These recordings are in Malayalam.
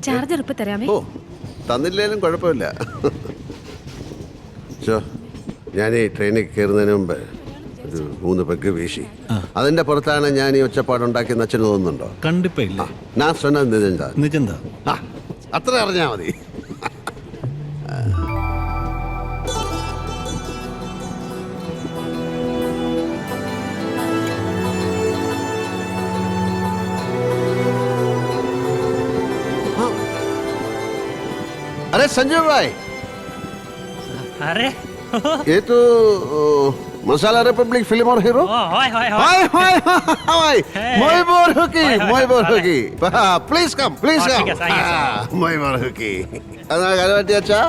ചാർജർ ഇപ്പൊ തരാമേ. ഓ തന്നില്ലേലും കുഴപ്പമില്ല. ഞാൻ ഈ ട്രെയിനിൽ കയറുന്നതിന് മുമ്പ് ഒരു 3 പെഗ് വീശി. അതിന്റെ പുറത്താണ് ഞാൻ ഈ ഒച്ചപ്പാടുണ്ടാക്കിയെന്ന് അച്ഛന് തോന്നുന്നുണ്ടോ? കണ്ടിപ്പില്ല. ഞാൻ സ്വന്തം നിജന്താ അത്ര അറിഞ്ഞാ മതി. अरे संजय भाई, अरे ये तो मसाला रिपब्लिक फिल्म और हीरो हाय हाय हाय हाय हाय मैं बोर होगी प्लीज कम मैं बोर होगी अना गालवाटी अच्छा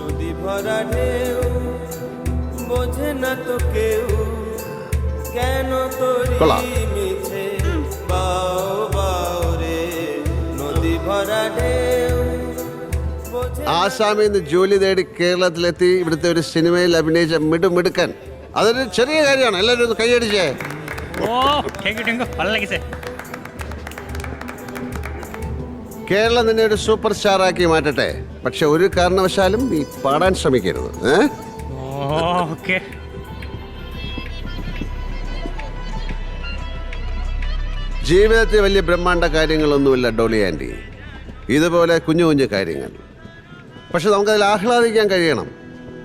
नदी भरा ढेउ बोझे ना तो केउ केनो तोरी मिछे बाओ बाओ रे नदी भरा ढेउ ആസാമിൽ നിന്ന് ജോലി തേടി കേരളത്തിലെത്തി ഇവിടുത്തെ ഒരു സിനിമയിൽ അഭിനയിച്ച മിടുക്കൻ. അതൊരു ചെറിയ കാര്യമാണ്. എല്ലാവരും ഒന്ന് കൈയടിച്ചേ. കേരളം നിന്നെ ഒരു സൂപ്പർ സ്റ്റാറാക്കി മാറ്റട്ടെ. പക്ഷെ ഒരു കാരണവശാലും നീ പാടാൻ ശ്രമിക്കരുത്. ജീവിതത്തിൽ വലിയ ബ്രഹ്മാണ്ഡ കാര്യങ്ങളൊന്നുമില്ല ഡോളി ആൻറ്റി. ഇതുപോലെ കുഞ്ഞു കുഞ്ഞു കാര്യങ്ങൾ. പക്ഷെ നമുക്കതിൽ ആഹ്ലാദിക്കാൻ കഴിയണം,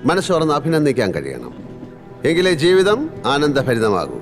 മനസ്സ് തുറന്ന് അഭിനന്ദിക്കാൻ കഴിയണം. എങ്കിലേ ജീവിതം ആനന്ദഭരിതമാകൂ.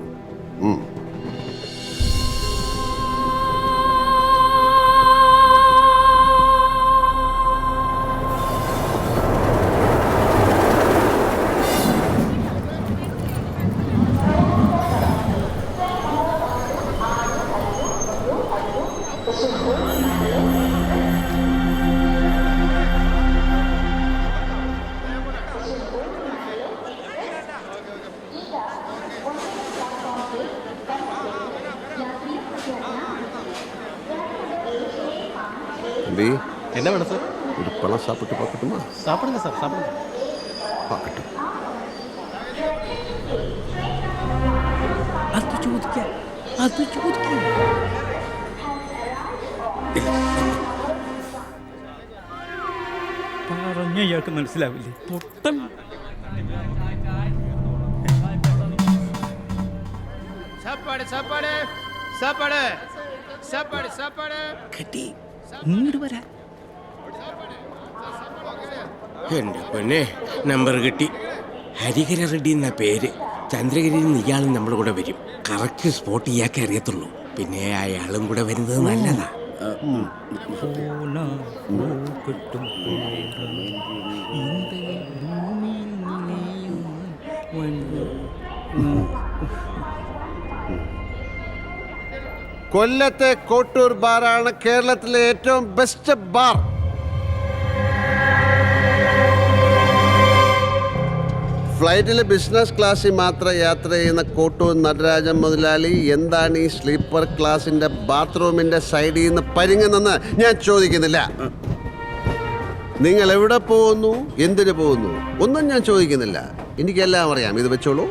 என்ன வேணும் சார்? ஒரு பழம் சாப்பிட்டு பார்க்கட்டுமா? சாப்பிடுங்க சார், சாப்பிடுங்க. பார்க்கட்டும். അത് ചോദിക്കാം. പറഞ്ഞ ഇയാൾക്ക് മനസ്സിലാവില്ലേ? പൊട്ടൻ. സാപ്പാട് സാപ്പാട് സാപ്പാട് സാപ്പാട് സാപ്പാട് കിട്ടി. ഇങ്ങോട്ട് വരാ. എന്റെ പൊന്നെ, നമ്പർ കിട്ടി. ഹരിഹര റെഡ്ഡി എന്ന പേര്. ചന്ദ്രഗിരിയിൽ നിന്ന് ഇയാളും നമ്മുടെ കൂടെ വരും. കറക്റ്റ് സ്പോട്ട് ഇയാൾക്കേ അറിയത്തുള്ളൂ. പിന്നെ അയാളും കൂടെ വരുന്നത് നല്ലതാ. കൊല്ലത്തെ കോട്ടൂർ ബാറാണ് കേരളത്തിലെ ഏറ്റവും ബെസ്റ്റ് ബാർ. ഫ്ലൈറ്റിൽ ബിസിനസ് ക്ലാസ്സിൽ മാത്രം യാത്ര ചെയ്യുന്ന കോട്ടൂർ നടരാജൻ മുതലാളി എന്താണ് ഈ സ്ലീപ്പർ ക്ലാസിന്റെ ബാത്റൂമിന്റെ സൈഡിൽ നിന്ന് പരിങ്ങുന്നെന്ന് ഞാൻ ചോദിക്കുന്നില്ല. നിങ്ങൾ എവിടെ പോകുന്നു, എന്തിനു പോകുന്നു ഒന്നും ഞാൻ ചോദിക്കുന്നില്ല. എനിക്കെല്ലാം അറിയാം. ഇത് വെച്ചോളൂ.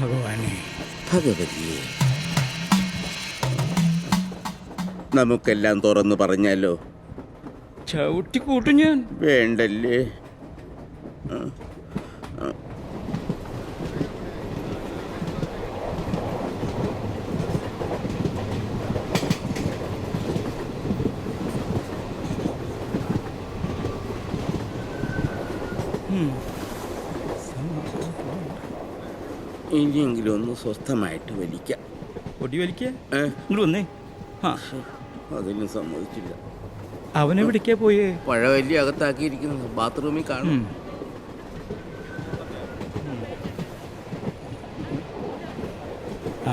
ഭഗവാനെ, ഭഗവതിയെ, നമുക്കെല്ലാം തുറന്നു പറഞ്ഞാലോ? ചവിട്ടി കൂട്ടും ഞാൻ. വേണ്ടല്ലേ? ഇനിയെങ്കിലും ഒന്ന് സ്വസ്ഥമായിട്ട് വലിക്കാം. പൊടി വലിക്കേ. ഇങ്ങോട്ട് വന്നേ. അതിനും സമ്മതിച്ചില്ല. അവനെ വിളിക്കാ പോയേ. പഴവല്ലി അകത്താക്കിയിരിക്കുന്നത് ബാത്റൂമിൽ കാണും.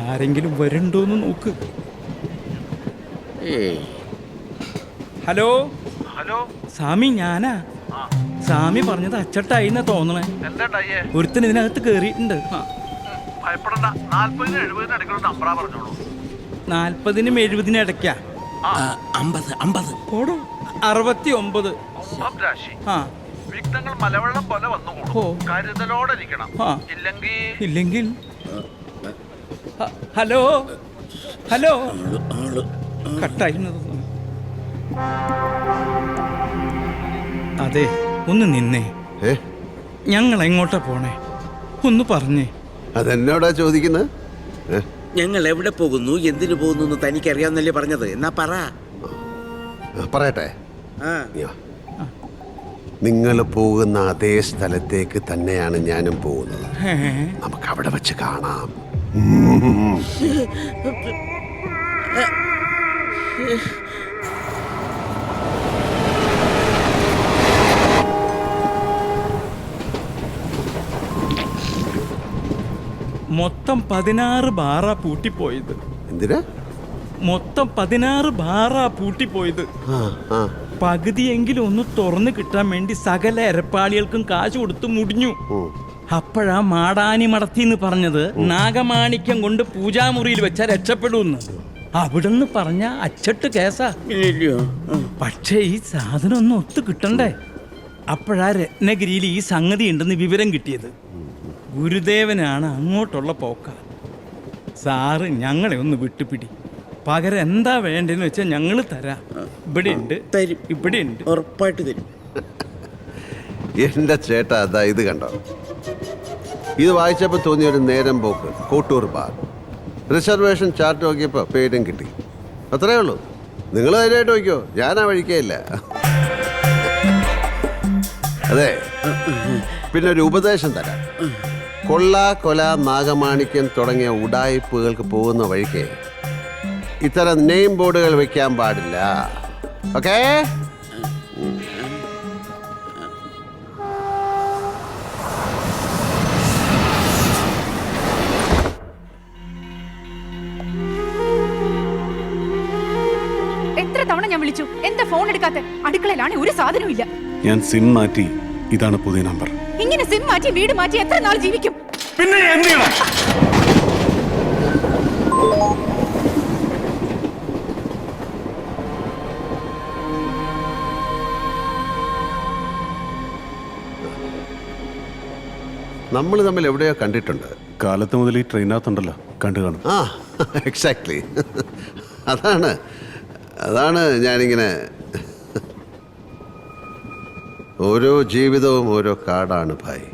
ആരെങ്കിലും വരണ്ടോന്ന് നോക്ക്. ഹലോ ഹലോ സാമി, ഞാനാ. സാമി പറഞ്ഞത് അച്ചട്ടായിന്നാ തോന്നണേ. ഒരുത്തൻ ഇതിനകത്ത് കേറിയിട്ടുണ്ട്. 40-70 ഇടയ്ക്കാ. 69. വിഘ്നങ്ങൾ മലവെള്ളം പോലെ വന്നുകൂടും. കരുതലോടെ ഇരിക്കണം. ഇല്ലെങ്കിൽ ഹലോ ഹലോ കട്ടായിരുന്നു. അതെ, ഒന്ന് നിന്നേ. ഏ ഞങ്ങൾ എങ്ങോട്ടാ പോണേ? ഒന്ന് പറഞ്ഞേ. അതെന്നോടാ ചോദിക്കുന്നത്? ഞങ്ങൾ എവിടെ പോകുന്നു, എന്തിനു പോകുന്നു എന്ന് തനിക്കറിയാമെന്നല്ലേ പറഞ്ഞത്? എന്നാ പറ. പറയട്ടെ. ആ. നിങ്ങൾ പോകുന്ന അതേ സ്ഥലത്തേക്ക് തന്നെയാണ് ഞാനും പോകുന്നത്. ഏ? നമുക്ക് അവിടെ വെച്ച് കാണാം. മൊത്തം 16 ബാറാ പൂട്ടിപ്പോയത്. എന്തിനാ? മൊത്തം 16 ബാറാ പൂട്ടിപ്പോയത്. ആ ആ പകുതിയെങ്കിലും ഒന്ന് തുറന്നു കിട്ടാൻ വേണ്ടി സകല എരപ്പാളികൾക്കും കാശ് കൊടുത്ത് മുടിഞ്ഞു. അപ്പോഴാ മാടാനി മടത്തി എന്ന് പറഞ്ഞത് നാഗമാണിക്യം കൊണ്ട് പൂജാമുറിയിൽ വെച്ചാൽ രക്ഷപ്പെടൂന്ന്. അവിടുന്ന് പറഞ്ഞ അച്ചട്ട് കേസാ. പക്ഷേ ഈ സാധനം ഒന്ന് ഒത്തു കിട്ടണ്ടേ? അപ്പോഴാ രത്നഗിരിയിൽ ഈ സംഗതി ഉണ്ടെന്ന് വിവരം കിട്ടിയത്. ഗുരുദേവനാണ് അങ്ങോട്ടുള്ള പോക്ക. സാറ് ഞങ്ങളെ ഒന്ന് വിട്ടുപിടി. പകരം എന്താ വേണ്ടെന്ന് വെച്ചാൽ ഞങ്ങൾ തരാം. ഇവിടെ ഉണ്ട്, തരും. ഇവിടെ ഉണ്ട്, ഉറപ്പായിട്ട് തരും. എന്റെ ചേട്ടാ, അതാ ഇത് കണ്ടോ? ഇത് വായിച്ചപ്പോൾ തോന്നിയൊരു നേരം പോക്ക്. കോട്ടൂർ ബാർ റിസർവേഷൻ ചാർട്ട് നോക്കിയപ്പോൾ പേരും കിട്ടി. അത്രേ ഉള്ളൂ. നിങ്ങൾ ധൈര്യമായിട്ട് നോക്കിയോ, ഞാനാ വഴിക്കേയില്ല. അതെ, പിന്നെ ഒരു ഉപദേശം തരാം. കൊള്ള, കൊല, നാഗമാണിക്യം തുടങ്ങിയ ഉഡായിപ്പുകൾക്ക് പോകുന്ന വഴിക്ക് ഇത്തരം നെയിം ബോർഡുകൾ വെക്കാൻ പാടില്ല. ഓക്കേ? എത്ര തവണ ഞാൻ വിളിച്ചു, എന്താ ഫോൺ എടുക്കാത്തെ? അടുക്കളയിലാണ്, ഒരു സാധനവും ഇല്ല. ഞാൻ സിം മാറ്റി, ഇതാണ് പുതിയ നമ്പർ. ഇങ്ങനെ സിം മാറ്റി വീട് മാറ്റി എത്ര നാൾ ജീവിക്കും? പിന്നെ എന്ത് ചെയ്യണം? നമ്മൾ തമ്മിൽ എവിടെയോ കണ്ടിട്ടുണ്ട്. കാലത്ത് മുതൽ ഈ ട്രെയിനകത്തുണ്ടല്ലോ, കണ്ടു കാണും. ആ, എക്സാക്ട്ലി. അതാണ് ഞാനിങ്ങനെ. ഓരോ ജീവിതവും ഓരോ കാടാണ് ഭായ്.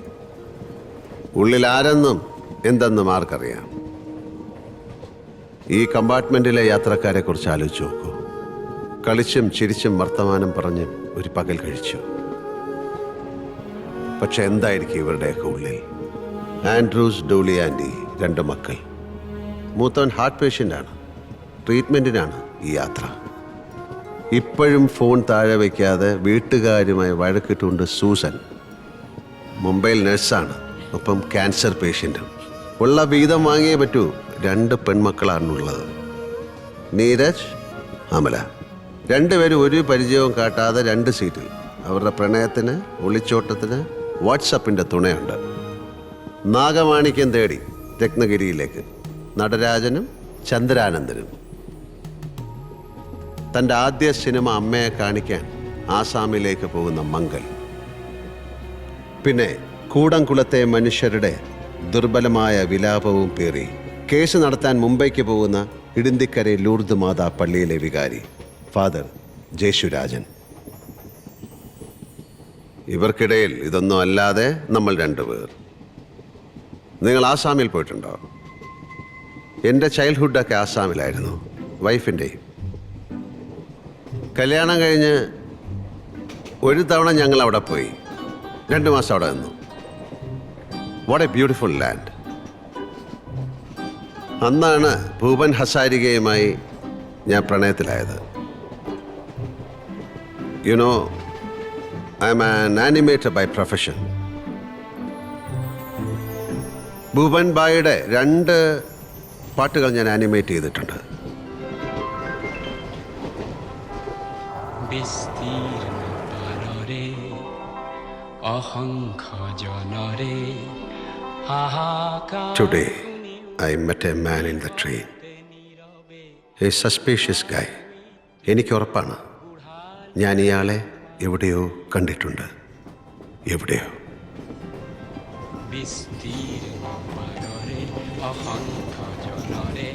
ഉള്ളിൽ ആരെന്നും എന്തെന്നും ആർക്കറിയാം. ഈ കമ്പാർട്ട്മെന്റിലെ യാത്രക്കാരെ കുറിച്ച് ആലോചിച്ച് നോക്കൂ. കളിച്ചും ചിരിച്ചും വർത്തമാനം പറഞ്ഞും ഒരു പകൽ കഴിച്ചു. പക്ഷെ എന്തായിരിക്കും ഇവരുടെയൊക്കെ ഉള്ളിൽ? ആൻഡ്രൂസ്, ഡോളി ആൻറ്റി, 2 മക്കൾ. മൂത്തവൻ ഹാർട്ട് പേഷ്യൻ്റാണ്. ട്രീറ്റ്മെൻറ്റിനാണ് ഈ യാത്ര. ഇപ്പോഴും ഫോൺ താഴെ വയ്ക്കാതെ വീട്ടുകാരുമായി വഴക്കിട്ടുകൊണ്ട് സൂസൻ. മുംബൈയിൽ നഴ്സാണ്, ഒപ്പം ക്യാൻസർ പേഷ്യൻറ്റും. ഉള്ള വീതം വാങ്ങിയേ പറ്റൂ. 2 പെൺമക്കളാണുള്ളത്, നീരജ്, അമല. 2 പേരും ഒരു പരിചയവും കാട്ടാതെ 2 സീറ്റിൽ. അവരുടെ പ്രണയത്തിന്, ഒളിച്ചോട്ടത്തിന് വാട്സപ്പിൻ്റെ തുണയുണ്ട്. നാഗമാണിക്യം തേടി രത്നഗിരിയിലേക്ക് നടരാജനും ചന്ദ്രാനന്ദനും. തൻ്റെ ആദ്യ സിനിമ അമ്മയെ കാണിക്കാൻ ആസാമിലേക്ക് പോകുന്ന മംഗൽ. പിന്നെ കൂടംകുളത്തെ മനുഷ്യരുടെ ദുർബലമായ വിലാപവും പേറി കേസ് നടത്താൻ മുംബൈക്ക് പോകുന്ന ഇടിന്തിക്കര ലൂർദ് മാതാ പള്ളിയിലെ വികാരി ഫാദർ ജേശുരാജൻ. ഇവർക്കിടയിൽ ഇതൊന്നും അല്ലാതെ നമ്മൾ 2 പേർ. നിങ്ങൾ ആസാമിൽ പോയിട്ടുണ്ടോ? എൻ്റെ ചൈൽഡ്ഹുഡൊക്കെ ആസാമിലായിരുന്നു, വൈഫിൻ്റെയും. കല്യാണം കഴിഞ്ഞ് ഒരു തവണ ഞങ്ങൾ അവിടെ പോയി. 2 മാസം അവിടെ നിന്നു. What a beautiful land. അന്നാണ് ഭൂപൻ ഹസാരികയുമായി ഞാൻ പ്രണയത്തിലായത്. You know, I am an animator by profession. Bhupen ബായിയുടെ 2 പാട്ടുകൾ ഞാൻ ആനിമേറ്റ് ചെയ്തിട്ടുണ്ട്. Today, I met a man in the train. A suspicious guy. എനിക്ക് ഉറപ്പാണ്, ഞാൻ ഇയാളെ എവിടെയോ കണ്ടിട്ടുണ്ട്. എവിടെയോ. বিস্তীর্ণ পারে অহংখ জনরে